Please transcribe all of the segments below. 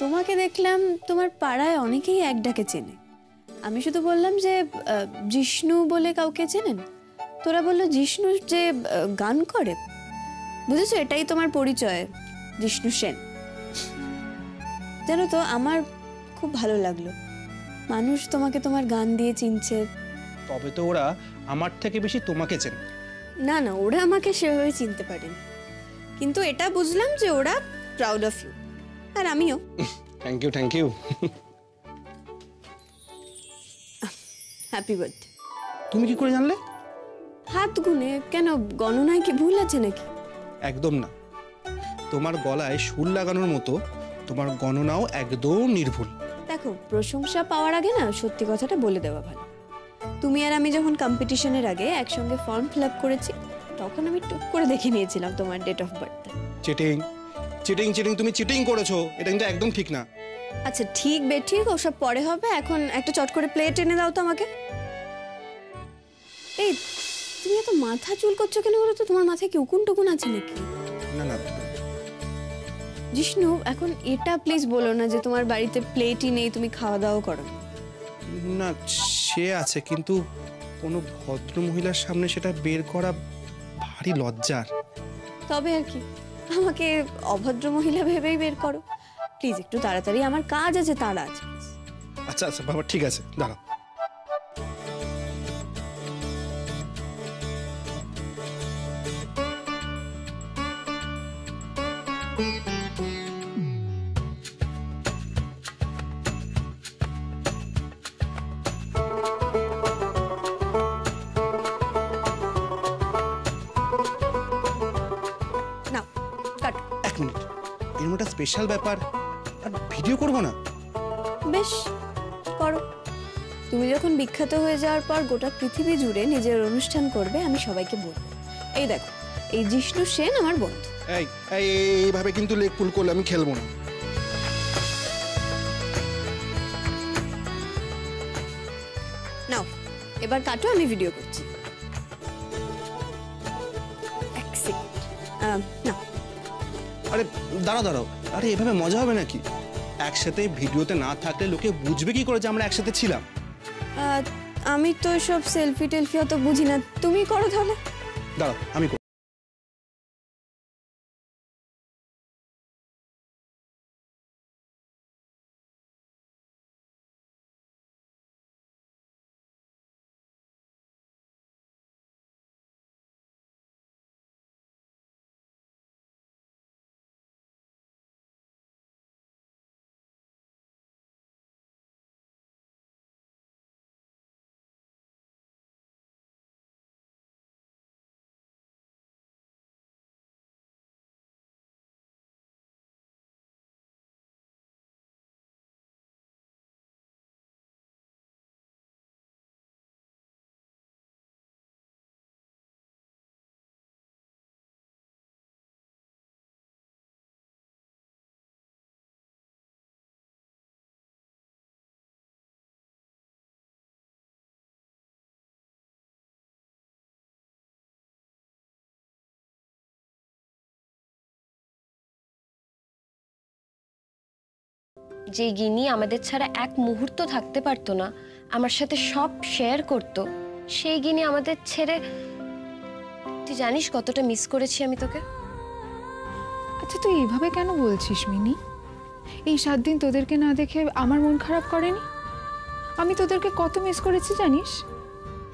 তোমাকে দেখলাম তোমার পাড়ায় অনেকেই এক ডাকে চেনে। আমি শুধু বললাম যে জিষ্ণু বলে কাউকে চেনেন? তোরা বললো জিষ্ণু যে গান করে। বুঝেছো, এটাই তোমার পরিচয়, জিষ্ণু সেন। জানো তো, আমার খুব ভালো লাগলো মানুষ তোমাকে তোমার গান দিয়ে চিনছে। তবে তো ওরা আমার থেকে বেশি তোমাকে চেনে। না না, ওরা আমাকে সেভাবে চিনতে পারেনি, কিন্তু এটা বুঝলাম যে ওরা প্রাউড অফ ইউ, আর আমিও। Thank you, thank you. Happy birthday. তুমি কি করে জানলে? হাত গুনে। কেন, গণনায় কি ভুল আছে নাকি? একদম না, তোমার গলায় সুর লাগানোর মতো তোমার গণনাও একদম নির্ভুল। দেখো, প্রশংসা পাওয়ার আগে না সত্যি কথাটা বলে দেওয়া ভালো। তুমি আর আমি যখন কম্পিটিশনের আগে একসঙ্গে ফর্ম ফিল আপ করেছি, তখন আমি টুক করে দেখে নিয়েছিলাম তোমার date of birth. Cheating cheating cheating, তুমি চিটিং করেছো, এটা কিন্তু একদম ঠিক না। আচ্ছা ঠিক ঠিক ওসব পরে হবে, এখন একটা চট করে প্লেট এনে দাও তো আমাকে। এই তুমি এত মাথা চুল করছো কেন বলো তো? তোমার মাথায় কি উকুন টুকুন আছে নাকি? না না জিষ্ণু, এখন এটা প্লিজ বলো না যে তোমার বাড়িতে প্লেটই নেই, তুমি খাওয়া দাওয়া করো না। সে আছে, কিন্তু কোনো ভদ্র মহিলার সামনে সেটা বের করা ভারী লজ্জার। তবে আর কি, আমাকে অভদ্র মহিলা ভেবেই বের করো প্লিজ। একটু তাড়াতাড়ি, আমার কাজ আছে, তাড়া আছে। আচ্ছা আচ্ছা বাবা, ঠিক আছে, দাঁড়াও। এক মিনিট, এর মধ্যে স্পেশাল ব্যাপার, আর ভিডিও করবো না? বেশ, করো। তুমি যখন বিখ্যাত হয়ে যাওয়ার পর গোটা পৃথিবী জুড়ে নিজের অনুষ্ঠান করবে, আমি সবাইকে বলবো এই দেখো, এই জিষ্ণু সেন আমার বন্ধু। এইভাবে কিন্তু লেগ পুল করলে আমি খেলবো না। নাও এবার কাটো, আমি ভিডিও করছি। এক সেকেন্ড, না। আরে দাঁড়াও দাঁড়াও, আরে এভাবে মজা হবে নাকি? একসাথে ভিডিওতে না থাকলে লোকে বুঝবে কি করে যে আমরা একসাথে ছিলাম? আমি তো সব সেলফি টেলফি অত বুঝি না, তুমি করো তাহলে। দাঁড়াও আমি করব। যে গিনি আমাদের ছাড়া এক মুহূর্ত থাকতে পারতো না, আমার সাথে সব শেয়ার করত, সেই গিনি আমাদের ছেড়ে। তুই জানিস কতটা মিস করেছি আমি তোকে। আচ্ছা তুই এইভাবে কেন বলছিস মিনি? এই 7 দিন তোদেরকে না দেখে আমার মন খারাপ করেনি? আমি তোদেরকে কত মিস করেছি জানিস?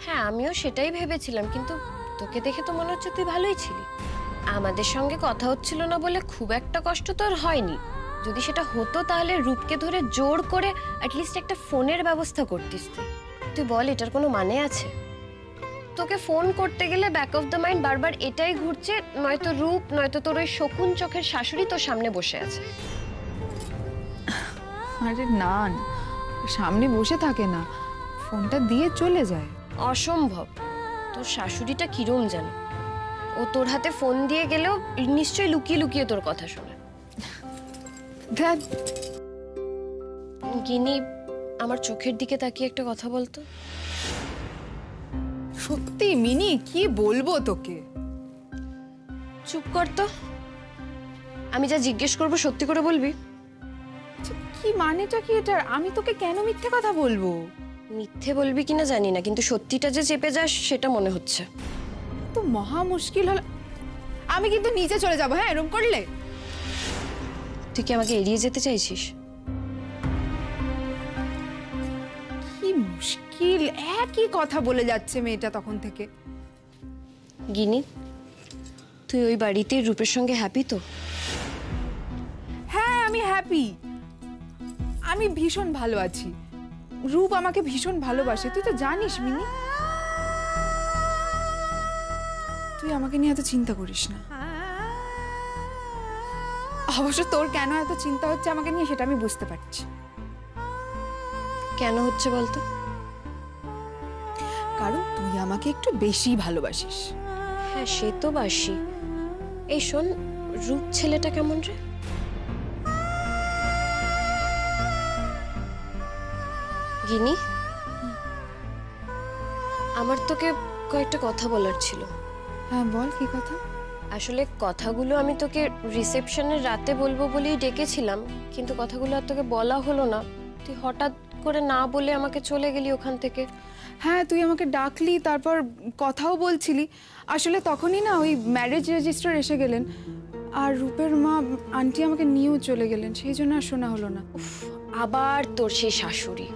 হ্যাঁ আমিও সেটাই ভেবেছিলাম, কিন্তু তোকে দেখে তো মনে হচ্ছে তুই ভালোই ছিলি। আমাদের সঙ্গে কথা হচ্ছিল না বলে খুব একটা কষ্ট তোর হয়নি। যদি সেটা হতো তাহলে রূপকে ধরে জোর করে অ্যাটলিস্ট একটা ফোনের ব্যবস্থা করতিস তুই। তুই বল, এটার কোনো মানে আছে? তোকে ফোন করতে গেলে ব্যাক অফ দ্য মাইন্ড বারবার এটাই ঘুরছে, নয়তো রূপ নয়তো তোর ওই শকুন চোখের শাশুড়ি তোর সামনে বসে আছে। আরে না, সামনে বসে থাকে না, ফোনটা দিয়ে চলে যায়। অসম্ভব। তোর শাশুড়িটা কিরম জানো, ও তোর হাতে ফোন দিয়ে গেলেও নিশ্চয়ই লুকিয়ে লুকিয়ে তোর কথা শোনে। গিনি, আমার চোখের দিকে তাকিয়ে একটা কথা বলতো। সত্যি মিনি, কি বলবো তোকে? চুপ কর তো, আমি যা জিজ্ঞেস করবো সত্যি করে বলবি। আচ্ছা, কি মানেটা কি এটা? আমি তোকে কেন মিথ্যে কথা বলবো? মিথ্যে বলবি কিনা জানি না, কিন্তু সত্যিটা যে চেপে যাস সেটা মনে হচ্ছে। তো মহা মুশকিল হলো। আমি কিন্তু নিচে চলে যাবো, হ্যাঁ, এরকম করলে। তুই কি আমাকে এড়িয়ে যেতে চাইছিস? কি মুশকিল, একই কথা বলে যাচ্ছে মেয়েটা তখন থেকে। গিনি, তুই ওই বাড়িতে রূপের সঙ্গে হ্যাপি তো? হ্যাঁ, আমি হ্যাপি। আমি ভীষণ ভালো আছি। রূপ আমাকে ভীষণ ভালোবাসে, তুই তো জানিস মিনি। তুই আমাকে নিয়ে এত চিন্তা করিস না। অবশ্য তোর কেন এত চিন্তা হচ্ছে আমাকে নিয়ে সেটা আমি বুঝতে পারছি। কেন হচ্ছে বলতো? কারণ তুই আমাকে একটু বেশি ভালোবাসিস। হ্যাঁ, সে তো বাসি। এই শোন, রূপ ছেলেটা কেমন রে? গিনি, আমার তোকে কয়েকটা কথা বলার ছিল। হ্যাঁ বল, কি কথা? আসলে কথাগুলো আমি তোকে রিসেপশনের রাতে বলবো বলেই ডেকেছিলাম, কিন্তু কথাগুলো আর তোকে বলা হলো না। তুই হঠাৎ করে না বলে আমাকে চলে গেলি ওখান থেকে। হ্যাঁ, তুই আমাকে ডাকলি, তারপর কথাও বলছিলি। আসলে তখনই না ওই ম্যারেজ রেজিস্টার এসে গেলেন, আর রূপের মা আন্টি আমাকে নিয়েও চলে গেলেন, সেই জন্য আর শোনা হলো না। উফ, আবার তোর সেই শাশুড়ি।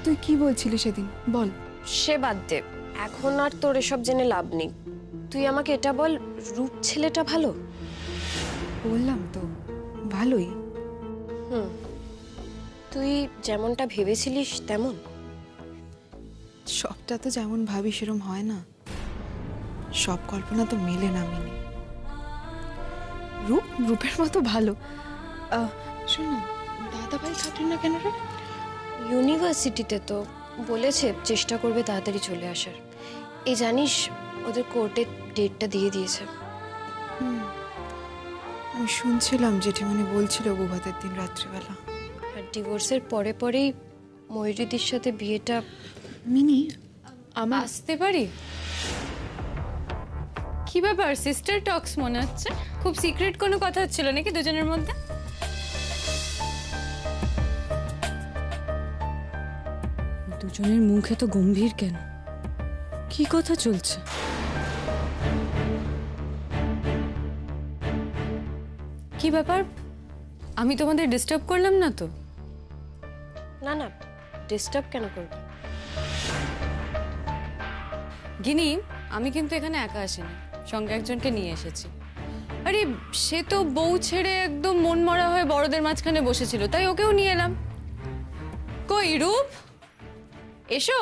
তুই কি বলছিলি সেদিন, বল। সে বাদ দে, এখন আর তোর এসব জেনে লাভ নেই। তুই আমাকে এটা বল, রূপ ছেলেটা ভালো? বললাম তো, ভালোই। তুই যেমনটা ভেবেছিলিস তেমন? সবটা তো যেমন ভাবি সেরম হয় না। সব কল্পনা তো মেলে না মিনি। রূপের মতো ভালো। শোন না, দাদা ভাই থাকলেন না কেন রে? ইউনিভার্সিটিতে তো বলেছে চেষ্টা করবে তাড়াতাড়ি চলে আসার। এই জানিস, ওদের কোর্টে ডেটটা দিয়ে দিয়েছে। আমি শুনছিলাম জেঠিমণি বলছিল বৌভাতের দিন রাত্রিবেলা। আর ডিভোর্সের পরে পরেই ময়ূরীদির সাথে বিয়েটা। মিনি, আমার আসতে পারি? কি ব্যাপার, সিস্টার টক্স মনে হচ্ছে? খুব সিক্রেট কোনো কথা হচ্ছিল নাকি দুজনের মধ্যে? দুজনের মুখে তো গম্ভীর কেন? কি কথা চলছে? কি ব্যাপার, আমি তোমাদের ডিস্টার্ব করলাম না তো? না না, ডিস্টার্ব কেন করবে? গিনি, আমি কিন্তু এখানে একা আসিনি, সঙ্গে একজনকে নিয়ে এসেছি। আরে সে তো বউ ছেড়ে একদম মন মরা হয়ে বড়দের মাঝখানে বসেছিল, তাই ওকেও নিয়ে এলাম। কই রূপ, এসো।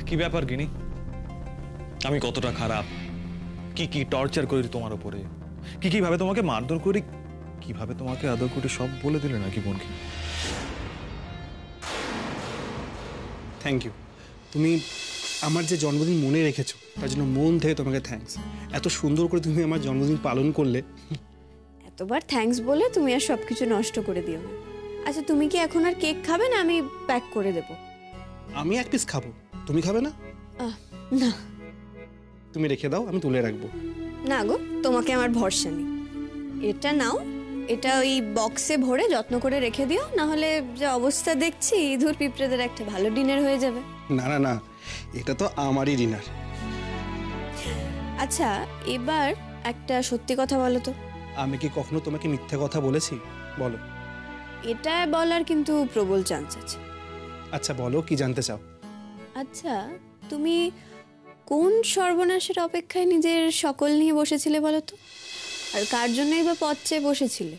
কি ব্যাপার গিনি? আমি কতটা খারাপ, কি কি টর্চার করি তোমার উপরে, কি কিভাবে তোমাকে মারধর করি, কিভাবে তোমাকে আদর করি, সব বলে দিলে নাকি বোনকে? Thank you. তুমি আমার যে জন্মদিন মনে রেখেছো তার জন্য মন থেকে তোমাকে থ্যাঙ্কস। এত সুন্দর করে তুমি আমার জন্মদিন পালন করলে। এতবার থ্যাঙ্কস বলে তুমি আর সবকিছু নষ্ট করে দিও না। আচ্ছা, তুমি কি এখন আর কেক খাবে না? আমি প্যাক করে দেবো। আমি এক পিস খাবো, তুমি খাবে না? না তুমি রেখে দাও, আমি তুলে রাখবো। না গো, তোমাকে আমার ভরসা নেই। এটা নাও, এটা ওই বক্সে ভরে যত্ন করে রেখে দিও, না হলে যে অবস্থা দেখছি ইঁদুর পিঁপড়েদের একটা ভালো ডিনার হয়ে যাবে। না না না, এটা তো আমারই ডিনার। আচ্ছা, এবার একটা সত্যি কথা বলো তো। আমি কি কখনো তোমাকে মিথ্যে কথা বলেছি? বলো। এটা বলার কিন্তু প্রবল চান্স আছে। আচ্ছা বলো, কি জানতে চাও? আচ্ছা, তুমি কোন সর্বনাশের অপেক্ষায় নিজের সকল নিয়ে বসেছিলে বলো তো? আর কার জন্যই বা পথ চেয়ে বসেছিলে?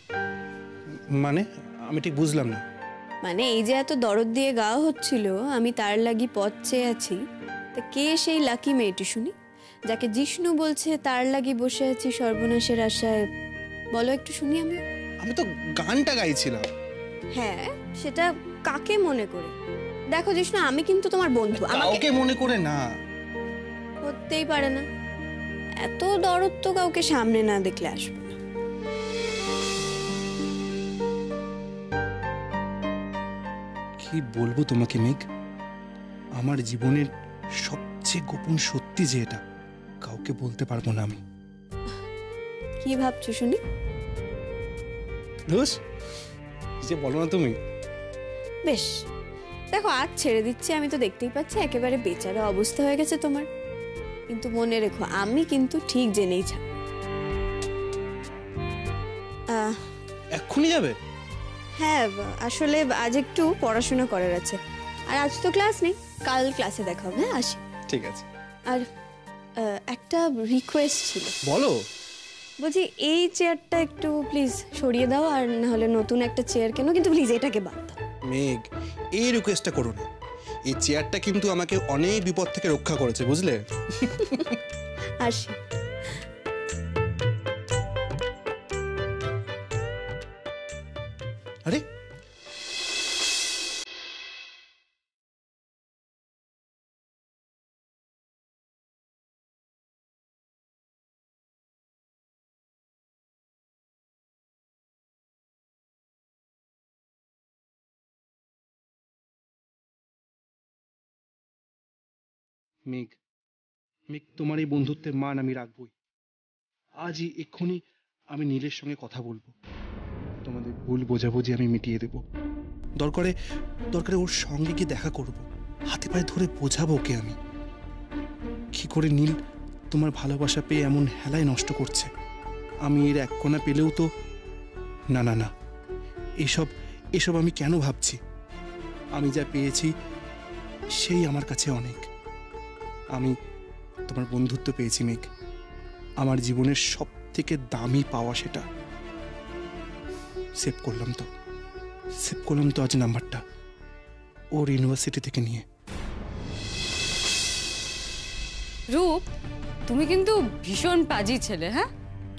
মানে আমি ঠিক বুঝলাম না। মানে এই যে এত দরদ দিয়ে গাওয়া হচ্ছিল আমি তার লাগি পথ চেয়ে আছি, তা কে সেই লাকি মেয়েটি শুনি, যাকে জিষ্ণু বলছে তার লাগি বসে আছি সর্বনাশের আশায়? বলো একটু শুনি। আমি তো গানটা গাইছিলাম। হ্যাঁ, সেটা কাকে মনে করে? দেখো জিষ্ণু, আমি কিন্তু তোমার বন্ধু। কাউকে মনে করে না। হতেই পারে না, এত দরদ তো কাউকে সামনে না দেখলে আসবে না। কি বলবো তোমাকে মেঘ, আমার জীবনের সবচেয়ে গোপন সত্যি যে এটা, কাউকে বলতে পারবো না আমি। কি ভাবছো শুনি? দোষ যে বলো না তুমি। বেশ, দেখো আজ ছেড়ে দিচ্ছি, আমি তো দেখতেই পাচ্ছি একেবারে বেচারা অবস্থা হয়ে গেছে তোমার, কিন্তু মনে রেখো আমি কিন্তু ঠিক জেনেই ছাড়। এক্ষুনি যাবে? হ্যাঁ, আসলে আজ একটু পড়াশোনা করার আছে, আর আজ তো ক্লাস নেই, কাল ক্লাসে দেখা হবে। হ্যাঁ, আসি। ঠিক আছে। আর একটা রিকোয়েস্ট ছিল। বলো। বলছি এই চেয়ারটা একটু প্লিজ সরিয়ে দাও, আর না হলে নতুন একটা চেয়ার কেন, কিন্তু প্লিজ এটাকে বাদ দাও। মেঘ, এই রিকোয়েস্টটা করো না। এই চেয়ারটা কিন্তু আমাকে অনেক বিপদ থেকে রক্ষা করেছে, বুঝলে? আসি। আরে মেঘ, মেঘ, তোমার এই বন্ধুত্বের মান আমি রাখবই। আজই এক্ষুনি আমি নীলের সঙ্গে কথা বলবো, তোমাদের ভুল বোঝাবুঝি আমি মিটিয়ে দেব। দরকারে দরকারে ওর সঙ্গে গিয়ে দেখা করব, হাতে পায়ে ধরে বোঝাবো ওকে আমি কি করে নীল তোমার ভালোবাসা পেয়ে এমন হেলায় নষ্ট করছে। আমি এর এক কোণা পেলেও তো না না না, এসব এসব আমি কেন ভাবছি? আমি যা পেয়েছি সেই আমার কাছে অনেক। আমি তোমার বন্ধুত্ব পেয়েছি মেঘ, আমার জীবনের সব থেকে দামি পাওয়া সেটা। সেভ করলাম তো আজ নাম্বারটা ওর ইউনিভার্সিটি থেকে নিয়ে। রূপ, তুমি কিন্তু ভীষণ পাজি ছেলে। হ্যাঁ,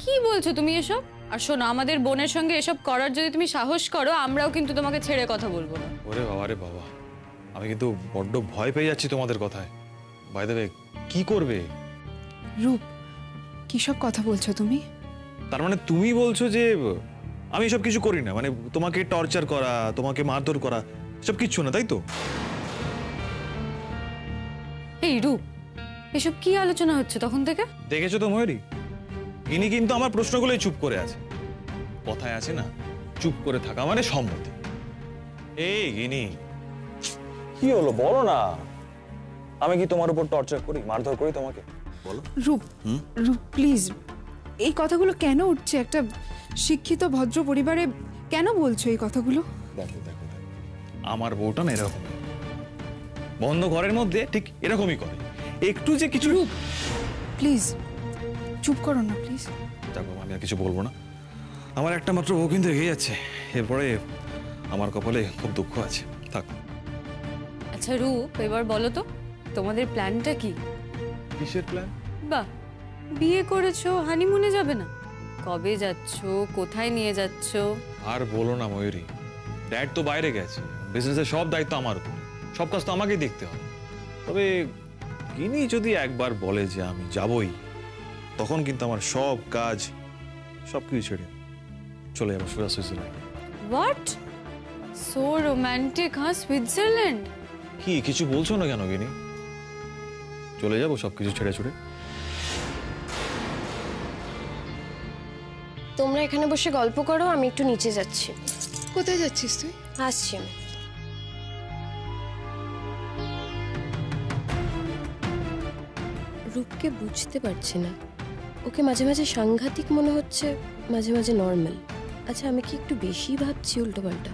কি বলছো তুমি এসব? আর শোনো, আমাদের বোনের সঙ্গে এসব করার যদি তুমি সাহস করো, আমরাও কিন্তু তোমাকে ছেড়ে কথা বলবো না। ওরে বাবা রে বাবা, আমি কিন্তু বড্ড ভয় পেয়ে যাচ্ছি তোমাদের কথায়। বাই দ্য ওয়ে, কি করবে? রূপ, কি সব কথা বলছো তুমি? তার মানে তুমি বলছো যে আমি এসব কিছু করি না, মানে তোমাকে টর্চার করা, তোমাকে মারধর করা, সব কিচ্ছু না, তাই তো? এই রূপ, এসব কি আলোচনা হচ্ছে তখন থেকে? দেখেছো তো ময়ূরী, ইনি কিন্তু আমার প্রশ্নগুলোই চুপ করে আছে। কথায় আছে না, চুপ করে থাকা মানে সম্মতি। এই ইনি কি হলো বলো না, আমি কি তোমার উপর টর্চার করি, মারধর করি তোমাকে? বলো। রূপ, রূপ প্লিজ, এই কথাগুলো কেন উঠছে? একটা শিক্ষিত ভদ্র পরিবারে কেন বলছো এই কথাগুলো? দেখো দেখো দেখো, আমার বউটা না এরকম, বন্ধ ঘরের মধ্যে ঠিক এরকমই করে। একটু যে কিছু প্লিজ চুপ করো না প্লিজ। দেখো, আমি আর কিছু বলবো না। আমার একটা মাত্র বউ কিন্তু এগিয়ে যাচ্ছে, এরপরে আমার কপালে খুব দুঃখ আছে। থাক। আচ্ছা রূপ, এবার বলো তো তোমাদের প্ল্যানটা কি? কিসের প্ল্যান? বাহ, বিয়ে করেছো, হানিমুনে যাবে না? কবে যাচ্ছো, কোথায় নিয়ে যাচ্ছো? আর বলো না ময়ূরী, ড্যাড তো বাইরে গেছে, বিজনেসের সব দায়িত্ব আমার উপর, সব কাজ তো আমাকেই দেখতে হবে। তবে ইনি যদি একবার বলে যে আমি যাবই, তখন কিন্তু আমার সব কাজ সবকিছু ছেড়ে চলে যাবো সোজা সুইজারল্যান্ড। What, so romantic? হ্যাঁ, সুইজারল্যান্ড? কি কিছু বলছো না কেন গিনি? চলে যাবো সবকিছু ছেড়ে ছুড়ে। তোমরা এখানে বসে গল্প করো, আমি একটু নিচে যাচ্ছি। কোথায় যাচ্ছিস তুই? আসছি আমি। রূপকে বুঝতে পারছি না, ওকে মাঝে মাঝে সাংঘাতিক মনে হচ্ছে, মাঝে মাঝে নর্মাল। আচ্ছা, আমি কি একটু বেশি ভাবছি উল্টোপাল্টা?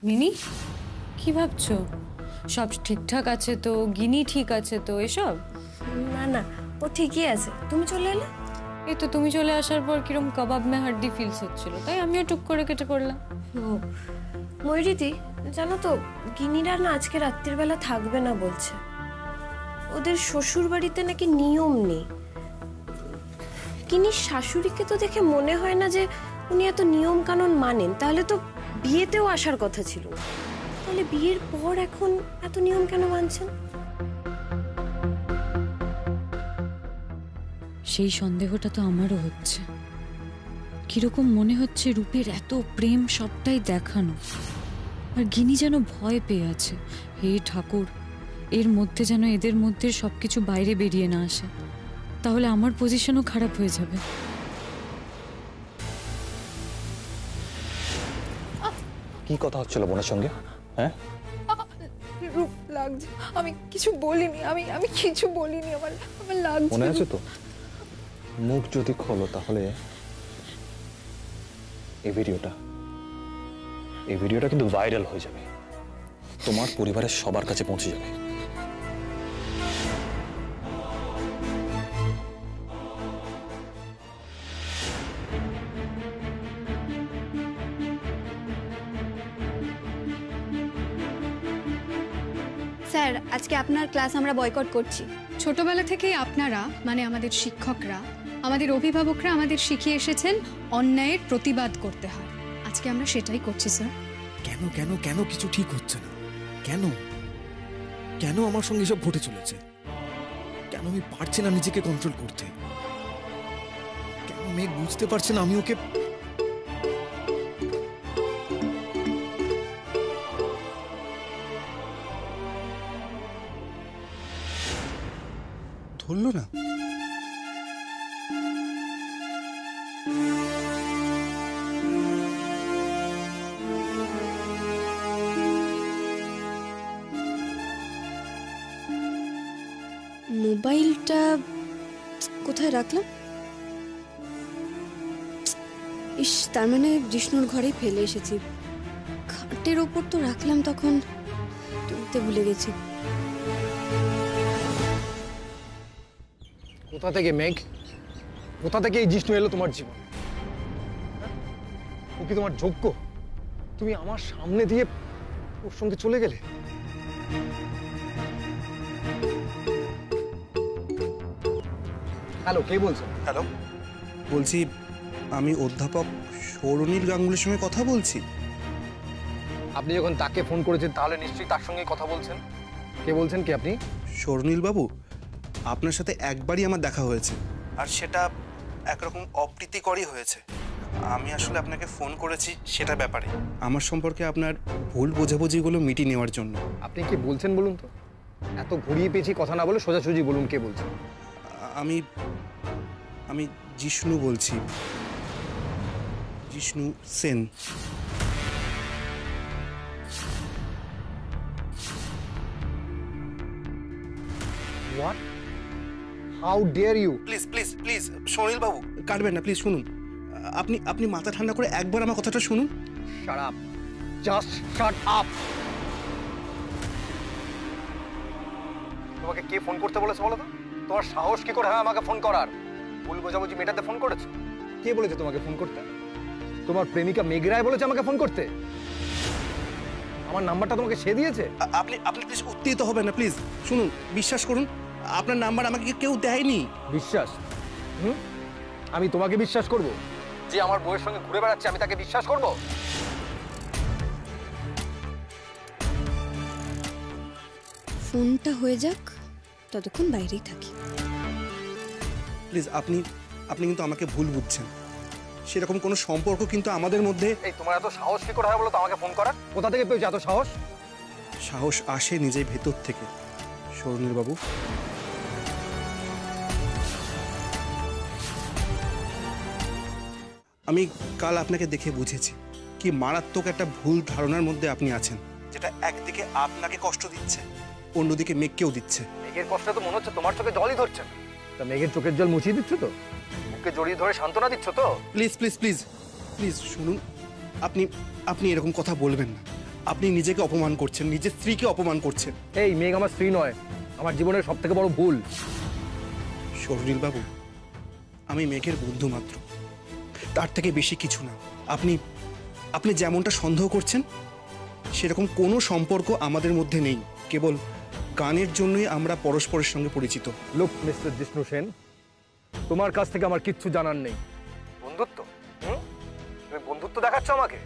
মিনি, কি ভাবছো? সব ঠিকঠাক আছে তো? গিনি ঠিক আছে তো? এসব না না, ও ঠিকই আছে। তুমি চলে এলে? এই তো তুমি চলে আসার পর কিরম কাবাব মে হাড্ডি ফিলস হচ্ছিল, তাই আমিও টুক করে কেটে পড়লাম। ও ময়ূরীদি, জানো তো গিনিরা না আজকে রাত্রির বেলা থাকবে না বলছে। ওদের শ্বশুর বাড়িতে নাকি নিয়ম নেই। গিনির শাশুড়িকে তো দেখে মনে হয় না যে উনি এত নিয়ম কানুন মানেন। তাহলে তো বিয়েতেও আসার কথা ছিল। তাহলে বিয়ের পর এখন এত নিয়ম কেন মানছেন? সেই সন্দেহটা তো আমারও হচ্ছে। কিরকম মনে হচ্ছে রূপের এত প্রেম সবটাই দেখানো, আর গিনি যেন ভয় পেয়ে আছে। হে ঠাকুর, এর মধ্যে যেন এদের মধ্যে সবকিছু বাইরে বেরিয়ে না আসে, তাহলে আমার পজিশনও খারাপ হয়ে যাবে। কি কথা হচ্ছিল বোনের সঙ্গে? হ্যাঁ, রূপ লাগছে। আমি কিছু বলিনি, আমি কিছু বলিনি। আমার লাগছে। মনে আছে তো? মুখ যদি খোলো তাহলে এই ভিডিওটা কিন্তু ভাইরাল হয়ে যাবে, তোমার পরিবারের সবার কাছে পৌঁছে যাবে। স্যার, আজকে আপনার ক্লাস আমরা বয়কট করছি। ছোটবেলা থেকেই আপনারা মানে আমাদের শিক্ষকরা, আমাদের অভিভাবকরা আমাদের শিখিয়ে এসেছেন অন্যায়ের প্রতিবাদ করতে হয়। আজকে আমরা সেটাই করছি স্যার। কেন কেন কেন কিছু ঠিক হচ্ছে না? কেন কেন আমার সঙ্গে সব ঘটে চলেছে? কেন আমি পারছি না নিজেকে কন্ট্রোল করতে? কেন মেঘ বুঝতে পারছে না আমি ওকে? ধরলো না? মোবাইলটা কোথায় রাখলাম? ইস, তার মানে জিষ্ণুর ঘরেই ফেলে এসেছি। খাটের ওপর তো রাখলাম, তখন তুলতে ভুলে গেছি। কোথা থেকে মেঘ, কোথা থেকে এই জিষ্ণু এলো তোমার জীবন? ও কি তোমার যোগ্য? তুমি আমার সামনে দিয়ে ওর সঙ্গে চলে গেলে। হ্যালো, কে বলছেন? হ্যালো, বলছি আমি অধ্যাপক সৌরনীল গাঙ্গুলির সঙ্গে কথা বলছি। আপনি যখন তাকে ফোন করেছেন তাহলে নিশ্চয়ই তার সঙ্গেই কথা বলছেন। কে বলছেন কি আপনি? সৌরনীল বাবু, আপনার সাথে একবারই আমার দেখা হয়েছে, আর সেটা একরকম অপ্রীতিকরই হয়েছে। আমি আসলে আপনাকে ফোন করেছি সেটা ব্যাপারে, আমার সম্পর্কে আপনার ভুল বোঝাবুঝিগুলো মিটিয়ে নেওয়ার জন্য। আপনি কি বলছেন বলুন তো? এত ঘুরিয়ে পেঁচিয়ে কথা না বলে সোজাসুজি বলুন কে বলছেন। আমি আমি জিষ্ণু বলছি, Jishnu Sen. What? How dare you? Please please please Sauranil বাবু, কাটবেন না প্লিজ, শুনুন। আপনি আপনি মাথা ঠান্ডা করে একবার আমার কথাটা শুনুন। Shut up, just shut up. তোমাকে কে ফোন করতে বলেছে বলো তো? তোমার সাহস কি করে হয় আমাকে ফোন করার? ভুল বোঝাবুঝি মেটাতে ফোন করেছো? কে বলেছে তোমাকে ফোন করতে? তোমার প্রেমিকা মেঘ রায় বলেছে আমাকে ফোন করতে? আমার নাম্বারটা তোমাকে সে দিয়েছে? আপনি আপনি প্লিজ উত্তেজিত হবেন না, প্লিজ শুনুন, বিশ্বাস করুন, আপনার নাম্বার আমাকে কেউ দেয়নি। বিশ্বাস? আমি তোমাকে বিশ্বাস করব? যে আমার বউয়ের সঙ্গে ঘুরে বেড়াচ্ছে আমি তাকে বিশ্বাস করব? ফোনটা হয়ে যাক, ততক্ষণ বাইরেই থাকি। প্লিজ আপনি আপনি কিন্তু আমাকে ভুল বুঝছেন। সেরকম কোনো সম্পর্ক কিন্তু আমাদের মধ্যে। এই তোমার এত সাহস কি করে হয় বলো তো আমাকে ফোন করার? কোথা থেকে পেয়েছো এত সাহস? সাহস আসে নিজের ভেতর থেকে সৌরনীল বাবু। আমি কাল আপনাকে দেখে বুঝেছি কি মারাত্মক একটা ভুল ধারণার মধ্যে আপনি আছেন, যেটা একদিকে আপনাকে কষ্ট দিচ্ছে, অন্যদিকে মেঘকেও দিচ্ছে। মেঘের কষ্ট তো মনে হচ্ছে তোমার চোখে জলই ধরছে না। তা মেঘের চোখের জল মুছিয়ে দিচ্ছ তো? বুকে জড়িয়ে ধরে সান্ত্বনা দিচ্ছ তো? প্লিজ প্লিজ প্লিজ প্লিজ শুনুন, আপনি আপনি এরকম কথা বলবেন না। আপনি নিজেকে অপমান করছেন, নিজের স্ত্রীকে অপমান করছেন। এই মেঘ আমার স্ত্রী নয়, আমার জীবনের সব থেকে বড় ভুল। সৌরনীল বাবু, আমি মেঘের বন্ধু মাত্র, তার থেকে বেশি কিছু না। আপনি আপনি যেমনটা সন্দেহ করছেন সেরকম কোনো সম্পর্ক আমাদের মধ্যে নেই, কেবল গানের জন্যই আমরা পরস্পরের সঙ্গে পরিচিত। লুক মিস্টার জিষ্ণু সেন, তোমার কাছ থেকে আমার কিচ্ছু জানার নেই। বন্ধুত্ব? তুমি বন্ধুত্ব দেখাচ্ছ আমাকে?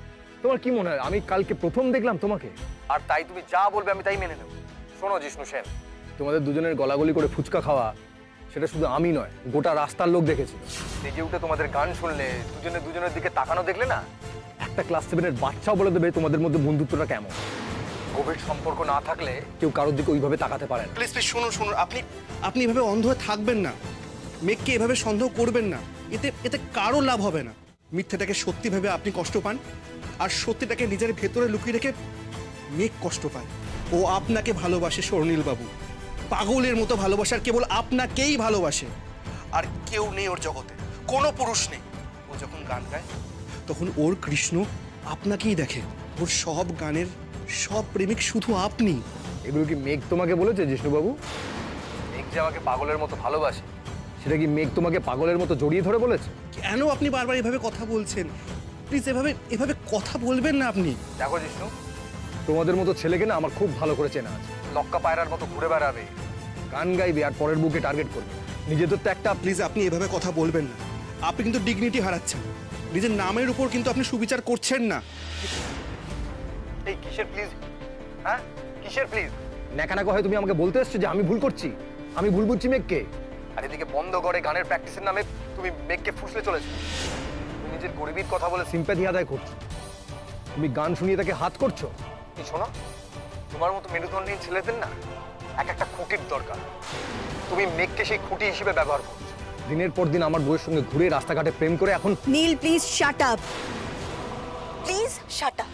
তোমার কি মনে হয় আমি কালকে প্রথম দেখলাম তোমাকে আর তাই তুমি যা বলবে আমি তাই মেনে নেব? শোনো জিষ্ণু সেন, তোমাদের দুজনের গলাগলি করে ফুচকা খাওয়া সেটা শুধু আমি নয়, গোটা রাস্তার লোক দেখেছিল। জেগে উঠে তোমাদের গান শুনলে, দুজনের দিকে তাকানো দেখলে না, একটা ক্লাস 7-এর বাচ্চাও বলে দেবে তোমাদের মধ্যে বন্ধুত্বটা কেমন। গভীর সম্পর্ক না থাকলে কেউ কারোর দিকে ওইভাবে তাকাতে পারে না। প্লিজ প্লিজ শুনুন শুনুন, আপনি এভাবে অন্ধ হয়ে থাকবেন না। মেঘকে এভাবে সন্দেহ করবেন না, এতে কারো লাভ হবে না। মিথ্যাটাকে সত্যি ভেবে আপনি কষ্ট পান, আর সত্যিটাকে নিজের ভেতরে লুকিয়ে রেখে মেঘ কষ্ট পায়। ও আপনাকে ভালোবাসে স্বর্ণিল বাবু, পাগলের মতো ভালোবাসার, কেবল আপনাকেই ভালোবাসে। আর কেউ নেই ওর জগতে, কোনো পুরুষ নেই। ও যখন গান গায় তখন ওর কৃষ্ণ আপনাকেই দেখে। ওর সব গানের সব প্রেমিক শুধু আপনি। এগুলো কি মেঘ তোমাকে বলেছে জিষ্ণুবাবু? মেঘ যে আমাকে পাগলের মতো ভালোবাসে, সেটা কি মেঘ তোমাকে পাগলের মতো জড়িয়ে ধরে বলেছে? কেন আপনি বারবার এভাবে কথা বলছেন? প্লিজ এভাবে কথা বলবেন না আপনি। দেখো জিষ্ণু, তোমাদের মতো ছেলেকে না আমার খুব ভালো করে চেনা আছে। লক্কা পায়রার মতো ঘুরে বেড়াবে, গান গাইবে, আর পরের বুকে টার্গেট করবে। নিজেদের তো একটা। প্লিজ আপনি এভাবে কথা বলবেন না। আপনি কিন্তু ডিগনিটি হারাচ্ছেন। নিজের নামের উপর কিন্তু আপনি সুবিচার করছেন না। এই কিসের প্লিজ? হ্যাঁ, কিসের প্লিজ? ন্যাকা হয় তুমি আমাকে বলতে এসছো যে আমি ভুল করছি, আমি ভুল বুঝছি মেঘকে। আর এদিকে বন্ধ করে গানের প্র্যাকটিসের নামে তুমি মেঘকে ফুসলে চলেছো। তুমি নিজের গরিবীর কথা বলে সিম্প্যাথি আদায় করছো। তুমি গান শুনিয়ে তাকে হাত করছো। এই শোনো, তোমার মতো মেরুদণ্ডহীন ছেলেদের না এক একটা খুঁটির দরকার। তুমি মেঘকে সেই খুঁটি হিসেবে ব্যবহার করছো। দিনের পর দিন আমার বউয়ের সঙ্গে ঘুরে রাস্তাঘাটে প্রেম করে এখন। Neel, please shut up, please shut up.